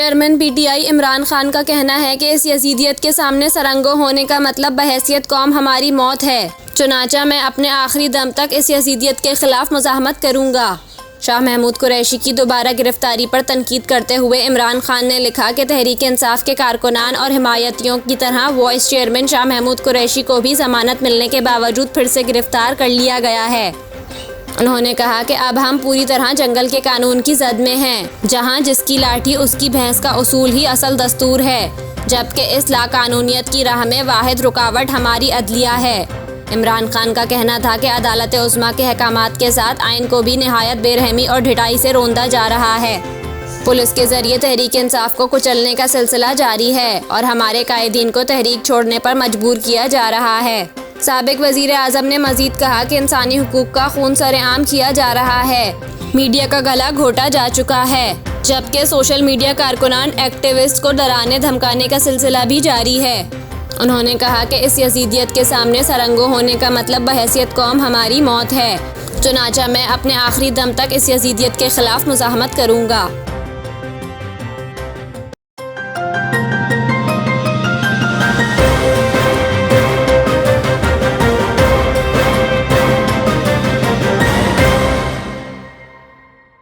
Chairman PTI Imran Khan का कहना है कि इस यजीदियत के सामने सरंगो होने का मतलब बहैसियत कौम हमारी मौत है। चुनाचा मैं अपने आखिरी दम तक इस यजीदियत के खिलाफ मुज़ाहमत करूँगा। शाह महमूद कुरैशी की दोबारा गिरफ्तारी पर तनकीद करते हुए इमरान खान ने लिखा कि तहरीक इंसाफ के कारकुनान और हिमायतियों की तरह वाइस चेयरमैन शाह महमूद कुरैशी को भी जमानत मिलने के बावजूद फिर से गिरफ्तार कर लिया गया है। उन्होंने कहा कि अब हम पूरी तरह जंगल के कानून की जद में हैं, जहां जिसकी लाठी उसकी भैंस का उसूल ही असल दस्तूर है, जबकि इस लाकानूनियत की राह में वाहिद रुकावट हमारी अदलिया है। इमरान खान का कहना था कि अदालत उज़्मा के अहकामात के साथ आइन को भी निहायत बेरहमी और ढिठाई से रोंदा जा रहा है। पुलिस के जरिए तहरीक इंसाफ को कुचलने का सिलसिला जारी है और हमारे कायदीन को तहरीक छोड़ने पर मजबूर किया जा रहा है। साबिक वज़ीर आज़म ने मजीद कहा कि इंसानी हुकूक का खून सरेआम किया जा रहा है, मीडिया का गला घोटा जा चुका है, जबकि सोशल मीडिया कारकुनान एक्टिविस्ट को डराने धमकाने का सिलसिला भी जारी है। उन्होंने कहा कि इस यजीदियत के सामने सरंगो होने का मतलब बहैसियत कौम हमारी मौत है। चुनाचा मैं अपने आखिरी दम तक इस यजीदियत के खिलाफ मुज़ाहमत करूँगा।